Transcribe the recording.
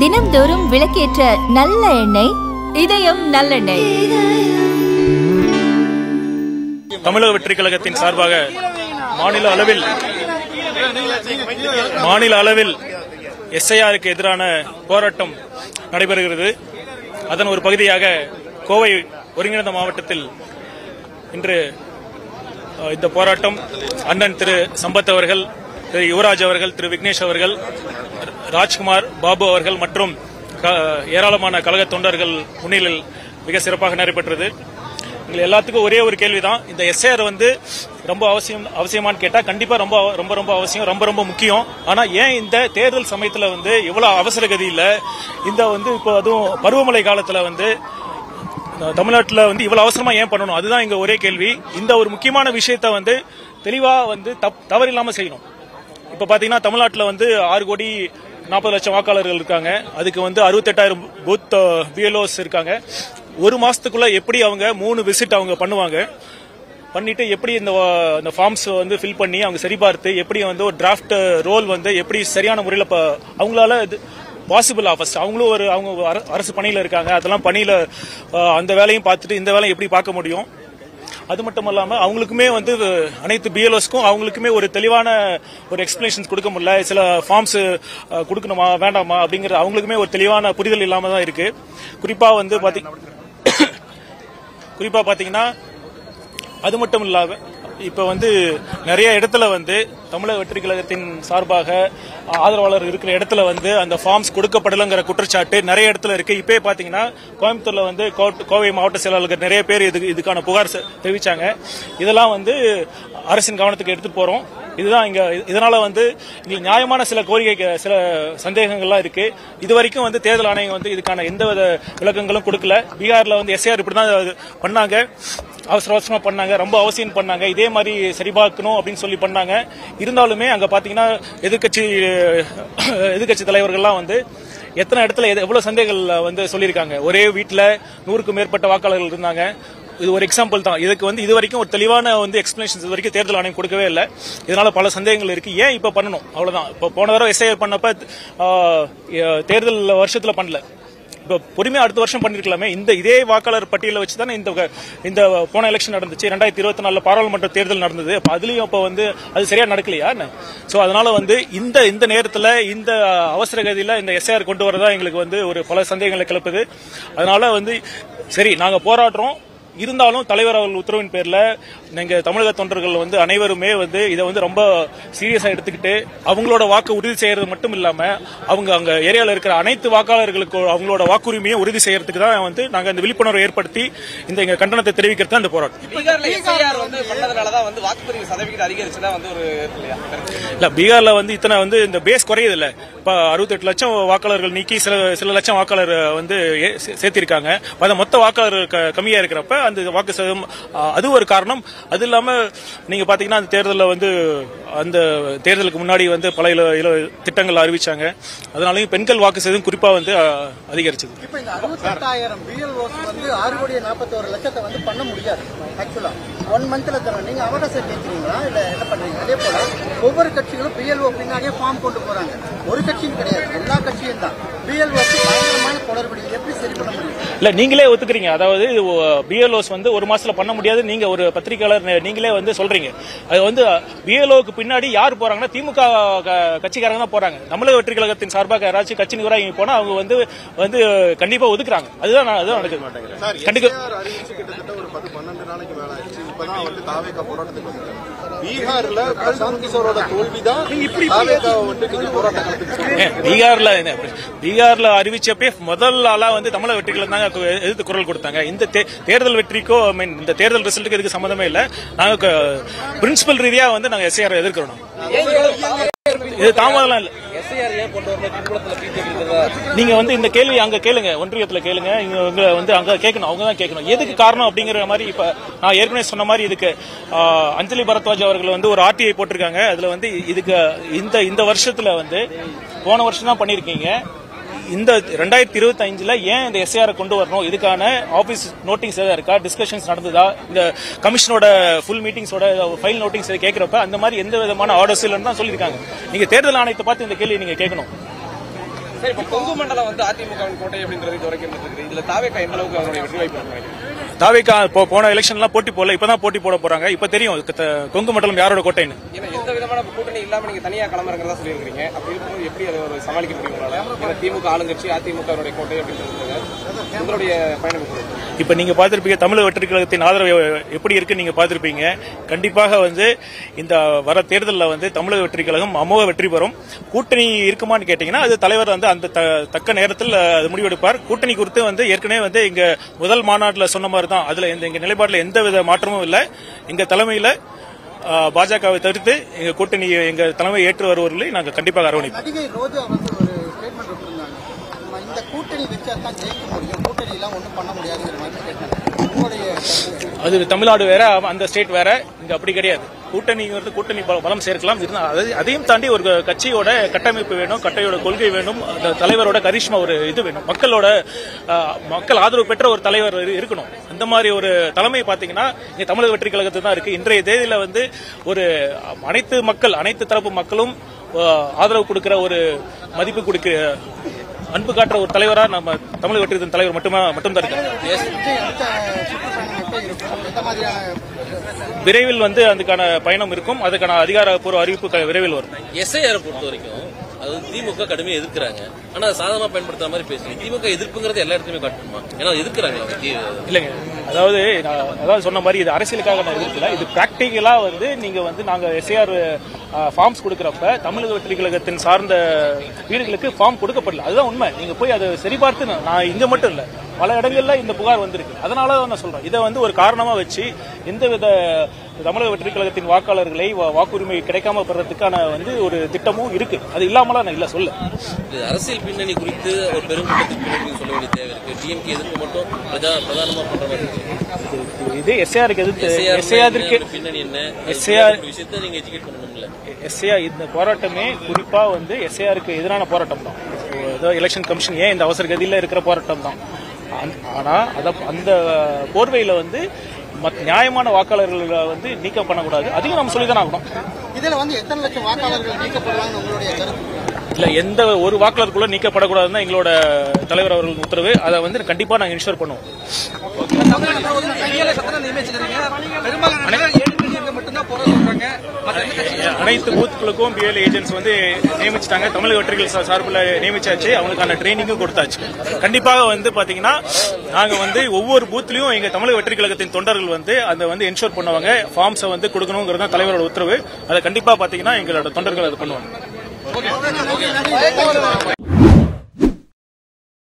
தினம்தோறும் விளக்கேற்ற நல்ல எண்ணெய் இதயம் நல்லெண்ணெய். தமிழக வெற்றி கழகத்தின் சார்பாக மாநில அளவில் எஸ்ஐஆருக்கு எதிரான போராட்டம் நடைபெறுகிறது. அதன் ஒரு பகுதியாக கோவை ஒருங்கிணைந்த மாவட்டத்தில் இன்று இந்த போராட்டம் அண்ணன் திரு சம்பத் அவர்கள், திரு யுவராஜ் அவர்கள், திரு விக்னேஷ் அவர்கள், ராஜ்குமார், பாபு அவர்கள் மற்றும் ஏராளமான கழக தொண்டர்கள் முன்னிலையில் மிக சிறப்பாக நடைபெற்றது. எங்களுக்கு எல்லாத்துக்கும் ஒரே ஒரு கேள்விதான், இந்த எஸ்ஐஆர் ரொம்ப அவசியமானு கேட்டா கண்டிப்பா ரொம்ப அவசியம், ரொம்ப முக்கியம். ஆனா ஏன் இந்த தேர்தல் சமயத்துல இவ்வளவு அவசர கதியில இந்த இப்போ அதுவும் பருவமழை காலத்துல தமிழ்நாட்டில் இவ்வளவு அவசரமா ஏன் பண்ணணும், அதுதான் இங்க ஒரே கேள்வி. இந்த ஒரு முக்கியமான விஷயத்த தெளிவா தவறில்லாம செய்யணும். இப்ப பாத்தீங்கன்னா தமிழ்நாட்டில் 6,40,00,000 வாக்காளர்கள் இருக்காங்க. அதுக்கு 68,000 பூத் பிஎல்ஓஸ் இருக்காங்க. ஒரு மாசத்துக்குள்ள எப்படி அவங்க 3 விசிட் அவங்க பண்ணுவாங்க, பண்ணிட்டு எப்படி இந்த ஃபார்ம்ஸ் ஃபில் பண்ணி அவங்க சரிபார்த்து எப்படி ஒரு டிராஃப்ட் ரோல் எப்படி சரியான முறையில் அவங்களால பாசிபிளா ஃபர்ஸ்ட் அவங்களும் அவங்க அரசு பணியில இருக்காங்க. அதெல்லாம் பணியில அந்த வேலையும் பார்த்துட்டு இந்த வேலையை எப்படி பார்க்க முடியும்? அது மட்டும் இல்லாம அவங்களுக்குமே அனைத்து பிஎல்ஓஸ்க்கும் அவங்களுக்குமே ஒரு தெளிவான ஒரு எக்ஸ்பிளேஷன்ஸ் கொடுக்க முடியல. சில ஃபார்ம்ஸ் கொடுக்கணுமா வேண்டாமா அப்படிங்கிற அவங்களுக்குமே ஒரு தெளிவான புரிதல் இல்லாம தான் இருக்கு. குறிப்பா பாத்தீங்கன்னா அது மட்டும் இல்லாம இப்ப நிறைய இடத்துல தமிழக வெற்றி கழகத்தின் சார்பாக ஆதரவாளர் இருக்கிற இடத்துல அந்த ஃபார்ம்ஸ் கொடுக்கப்படலங்கிற குற்றச்சாட்டு நிறைய இடத்துல இருக்கு. இப்பயே பாத்தீங்கன்னா கோயம்புத்தூர்ல கோவை மாவட்ட செயலாளர்கள் நிறைய பேர் இதுக்கான புகார் தெரிவிச்சாங்க. இதெல்லாம் அரசின் கவனத்துக்கு எடுத்துட்டு போறோம். இதுதான் இதனால இங்க நியாயமான சில கோரிக்கை, சில சந்தேகங்கள்லாம் இருக்கு. இதுவரைக்கும் தேர்தல் ஆணையம் இதுக்கான எந்தவித விளக்கங்களும் கொடுக்கல. பீகார்ல எஸ்ஐஆர் இப்படிதான் பண்ணாங்க, அவசரமா பண்ணாங்க, ரொம்ப அவசியம் பண்ணாங்க, இதே மாதிரி சரிபார்க்கணும் அப்படின்னு சொல்லி பண்ணாங்க. இருந்தாலுமே அங்க பாத்தீங்கன்னா எதிர்கட்சி தலைவர்கள்லாம் எத்தனை இடத்துல எவ்வளவு சந்தேகங்கள் சொல்லியிருக்காங்க. ஒரே வீட்டுல 100க்கும் மேற்பட்ட வாக்காளர்கள் இருந்தாங்க. இது ஒரு எக்ஸாம்பிள் தான். இதுக்கு இது வரைக்கும் ஒரு தெளிவான எக்ஸ்பிளேஷன் இது வரைக்கும் தேர்தல் ஆணையம் கொடுக்கவே இல்லை. இதனால பல சந்தேகங்கள் இருக்கு. ஏன் இப்ப பண்ணணும், அவ்வளவுதான். இப்ப போன தடவை எஸ்ஐஆர் பண்ணப்ப தேர்தல் வருஷத்துல பண்ணல, இப்ப பொறுமையா அடுத்த வருஷம் பண்ணிருக்கலாமே. இதே வாக்காளர் பட்டியலை வச்சுதானே இந்த போன எலெக்ஷன் நடந்துச்சு. 2024 பாராளுமன்ற தேர்தல் நடந்தது. அதுலயும் இப்ப அது சரியா நடக்கலையா? சோ அதனால இந்த நேரத்துல இந்த அவசர கதியில இந்த எஸ்ஐஆர் கொண்டு வரதா எங்களுக்கு ஒரு பல சந்தேகங்களை கிளப்புது. அதனால சரி நாங்க போராடுறோம், இருந்தாலும் தலைவர் அவர்கள் உத்தரவின் பேர்ல நீங்க தமிழக தொண்டர்கள் அனைவருமே இதை ரொம்ப சீரியஸா எடுத்துக்கிட்டு அவங்களோட வாக்கு உறுதி செய்யறது மட்டும் இல்லாம அவங்க அங்க ஏரியால இருக்கிற அனைத்து வாக்காளர்களுக்கு அவங்களோட வாக்குரிமையை உறுதி செய்யறதுக்கு தான் நாங்க இந்த விழிப்புணர்வை ஏற்படுத்தி எங்க கண்டனத்தை தெரிவிக்கிறது அந்த போராட்டம். இல்ல பீகார்ல இத்தனை இந்த பேஸ் குறையுது இல்ல. இப்ப 68 லட்சம் வாக்காளர்கள் நீக்கி சில லட்சம் வாக்காளர் சேர்த்திருக்காங்க. மொத்த வாக்காளர் கம்மியா இருக்கிறப்ப அந்த வாக்கு சதவீதம் அது ஒரு காரணம். அது இல்லாம நீங்க பாத்தீங்கன்னா அந்த தேர்தலில் அந்த தேர்தலுக்கு முன்னாடி பல திட்டங்கள் அறிவிச்சாங்க. அதனாலயும் பெண்கள் வாக்கு சதவீதம் குறிப்பா அதிகரிச்சது. இப்ப இந்த 68,000 பிஎல்ஓஸ் 6,41,00,000 பண்ண முடியாது. ஆக்சுவலா 1 மந்த்ல தர நீங்க அவகாசம் கேட்கிறீங்களா இல்ல என்ன பண்றீங்க? அதே போல ஒவ்வொரு கட்சிகளும் பிஎல்ஓ பின்னாடியே ஃபார்ம் கொண்டு போறாங்க. ஒரு கட்சியும் கிடையாது, எல்லா கட்சியும் தான். பிஎல்ஓக்கு பயங்கரமான குளறுபடி, எப்படி சரி பண்ண முடியும்? இல்ல நீங்களே ஒத்துக்கிறீங்க. அதாவது பிஎல்ஓஸ் ஒரு மாசத்துல பண்ண முடியாது. நீங்க ஒரு பத்திரிகையாளர் நீங்களே சொல்றீங்க. அது பிஎல்ஓக்கு பின்னாடி யார் போறாங்கன்னா திமுக கட்சிக்காரங்க தான் போறாங்க. தமிழக வெற்றி கழகத்தின் சார்பாக யாராச்சும் கட்சி நிர்வாகி போனா அவங்க கண்டிப்பா ஒதுக்குறாங்க. அதுதான் நடக்க மாட்டேங்குது. கண்டிப்பா பீகார்ல பிரசாந்த் கிஷோரோட தோல்விதான் பீகார்ல அறிவிச்சப்பே முதல் ஆளா தமிழக வெற்றிகள் தாங்க எதிர்த்து குரல் கொடுத்தாங்க. இந்த தேர்தல் வெற்றிக்கோ இந்த தேர்தல் ரிசல்ட்டுக்கு இதுக்கு சம்பந்தமே இல்ல. நாங்க பிரின்சிபல் ரீதியா நாங்க எஸ்ஐஆர் எதிர்க்கிறோம். இது தாமதம் இல்ல. நீங்க இந்த கேள்வி அங்க கேளுங்க, ஒன்றியத்துல கேளுங்க, அங்க கேட்கணும், அவங்க தான் கேட்கணும் எதுக்கு காரணம் அப்படிங்கிற மாதிரி. இப்ப நான் ஏற்கனவே சொன்ன மாதிரி இதுக்கு அஞ்சலி பரத்வாஜ் அவர்கள் ஒரு ஆர்டிஐ போட்டிருக்காங்க. அதுல இதுக்கு இந்த வருஷத்துல போன வருஷம் தான் பண்ணிருக்கீங்க. இந்த 2025 ஏன் இந்த எஸ்ஐஆர் கொண்டு வரணும், இதுக்கான ஆபீஸ் நோட்டிங்ஸ் ஏதாவது இருக்கா, டிஸ்கஷன்ஸ் நடந்ததா, இந்த கமிஷனோட ஃபுல் மீட்டிங்ஸோட ஃபைல் நோட்டிங்ஸ் கேட்கிறப்ப அந்த மாதிரி எந்த விதமான ஆர்டர்ஸ் இல்லைன்னு தான் சொல்லியிருக்காங்க. நீங்க தேர்தல் ஆணையத்தை பார்த்து இந்த கேள்வி நீங்க கேட்கணும். சரி, இப்போ கொங்கு மண்டலம் வந்து அதிமுகவின் கோட்டை அப்படின்றது துறைக்கிறது. இதுல தாவேக்கா எந்த அளவுக்கு அவருடைய வெற்றி வாய்ப்பு இருக்கு? தாவேக்கா போன எலெக்ஷன்லாம் போட்டி போடல, இப்பதான் போட்டி போட போறாங்க. இப்ப தெரியும் கொங்கு மண்டலம் யாரோட கோட்டைன்னு. ஏன்னா எந்த விதமான கூட்டணி இல்லாம நீங்க தனியா கிளம்புறதா சொல்லியிருக்கீங்க. அப்படி இருக்கும்போது எப்படி அதை ஒரு சமாளிக்க முடியும்? திமுக ஆளுங்கட்சி அதிமுக கோட்டை அப்படின்றது உங்களுடைய பயணம். இப்ப நீங்க பாத்திருப்பீங்க தமிழக வெற்றி கழகத்தின் ஆதரவு எப்படி இருக்கு நீங்க பாத்திருப்பீங்க. கண்டிப்பாக வந்து இந்த வர தேர்தலில் வந்து தமிழக வெற்றி கழகம் அமோக வெற்றி பெறும். கூட்டணி இருக்குமான்னு கேட்டீங்கன்னா அது தலைவர் வந்து அந்த தக்க நேரத்தில் அது முடிவெடுப்பார். கூட்டணி குறித்து வந்து ஏற்கனவே வந்து இங்க முதல் மாநாட்டில் சொன்ன மாதிரி தான், அதுல எங்க நிலைப்பாட்டில் எந்த வித மாற்றமும் இல்லை. எங்க தலைமையில பாஜகவை தவிர்த்து எங்க கூட்டணி எங்க தலைமை ஏற்று வருவவர்களை நாங்கள் கண்டிப்பாக அரவணைப்போம். நடிகை ரோஜா வந்து ஒரு ஸ்டேட்மெண்ட் விட்டுருந்தாங்க, இந்த கூட்டணி வச்சா தான் ஜெயிக்க முடியும், கூட்டணி எல்லாம் ஒன்றும் பண்ண முடியாதுங்கிற மாதிரி கேட்டாங்க. அது தமிழ்நாடு வேற, அந்த ஸ்டேட் வேற. இங்க அப்படி கிடையாது. கூட்டணிங்கிறது கூட்டணி பலம் சேர்க்கலாம். அதையும் தாண்டி ஒரு கட்சியோட கட்டமைப்பு வேணும், கட்டையோட கொள்கை வேணும், அந்த தலைவரோட கரிஷ்மா ஒரு இது வேணும், மக்கள் ஆதரவு பெற்ற ஒரு தலைவர் இருக்கணும். அந்த மாதிரி ஒரு தலைமை பாத்தீங்கன்னா இங்க தமிழக வெற்றி கழகத்தில் தான் இருக்கு. இன்றைய தேதியில வந்து ஒரு அனைத்து தரப்பு மக்களும் ஆதரவு கொடுக்கிற ஒரு மதிப்பு கொடுக்க அன்பு காட்டுற ஒரு தலைவரா நம்ம தமிழக வெற்றி தலைவர் மட்டும்தான் இருக்காரு. விரைவில் வந்து அதுக்கான பயணம் இருக்கும். அதுக்கான அதிகாரப்பூர்வ அறிவிப்பு விரைவில் வரும். எஸ்ஐஆர் பொறுத்த வரைக்கும் அது திமுக கடுமையா எதிர்க்கிறாங்க. ஆனா சாதாரணமா பயன்படுத்துற மாதிரி பேசுறீங்க. திமுக எதிர்ப்புங்கிறது எல்லா இடத்துலயுமே காட்டணுமா? ஏன்னா எதிர்க்கிறாங்க இல்லைங்க. அதாவது சொன்ன மாதிரி இது அரசியலுக்காக நான் எதிர்க்கல. இது பிராக்டிகலா வந்து நீங்க வந்து நாங்க எஸ்ஐஆர் ஃபார்ம்ஸ் கொடுக்கறப்ப தமிழக வெற்றி கழகத்தின் சார்ந்த வீடுகளுக்கு ஃபார்ம் கொடுக்கப்படல. அதுதான் உண்மை. நீங்க போய் அதை சரிபார்த்து, நான் இங்க மட்டும் இல்ல பல இடங்கள்ல இந்த புகார் வந்திருக்கு. அதனால நான் சொல்றேன், இதை வந்து ஒரு காரணமா வச்சு எந்தவித தமிழக வெற்றி கழகத்தின் வாக்காளர்களை வாக்குரிமை கிடைக்காம பெறதுக்கான வந்து ஒரு திட்டமும் இருக்கு. அது இல்லாமலாம் நான் இல்ல சொல்ல. அரசியல் பின்னணி குறித்து ஒரு பெருங்கூட்டத்துக்கு பின்னணி சொல்ல வேண்டிய தேவை இருக்கு. டிஎம்கே எதிர்ப்பு மட்டும் பிரதானமா பண்ற மாதிரி இருக்கு. இது எஸ்ஐஆருக்கு எதிர்த்து பின்னணி என்ன விஷயத்தை நீங்க எஜுகேட் பண்ணணும்ல. எஸ்ஐஆர் இந்த போராட்டமே குறிப்பா வந்து எஸ்ஐஆருக்கு எதிரான போராட்டம் தான். எலெக்ஷன் கமிஷன் ஏன் இந்த அவசர கதியில இருக்கிற போராட்டம் தான். ஆனா அந்த போர்வையில வந்து நியாயமான வாக்காளர்களை வந்து நீக்கம் பண்ணக்கூடாது. அதையும் நம்ம சொல்லிதான் ஆகணும். இதுல வந்து எத்தனை லட்சம் வாக்காளர்கள் நீக்கப்படுவாங்க உங்களுடைய கருத்து? இல்ல, எந்த ஒரு வாக்காளருக்குள்ள நீக்கப்படக்கூடாதுன்னு எங்களோட தலைவர் அவர்கள் உத்தரவு. அதை வந்து கண்டிப்பா நாங்க இன்ஷூர் பண்ணுவோம். அனைத்து பூத்துக்களுக்கும் பிஎல்ஏ ஏஜென்ட்ஸ் வந்து நியமிச்சிட்டாங்க. தமிழக வெற்றிகள் சார்பில் நியமிச்சாச்சு. அவங்களுக்கான ட்ரைனிங்கும் கொடுத்தாச்சு. கண்டிப்பாக வந்து பாத்தீங்கன்னா நாங்க வந்து ஒவ்வொரு பூத்லயும் எங்க தமிழக வெற்றி கழகத்தின் தொண்டர்கள் வந்து அதை வந்து என்ஷூர் பண்ணுவாங்க. ஃபார்ம்ஸை வந்து கொடுக்கணுங்கிறது தலைவரோட உத்தரவு. அதை கண்டிப்பா பாத்தீங்கன்னா எங்களோட தொண்டர்கள் அதை பண்ணுவாங்க.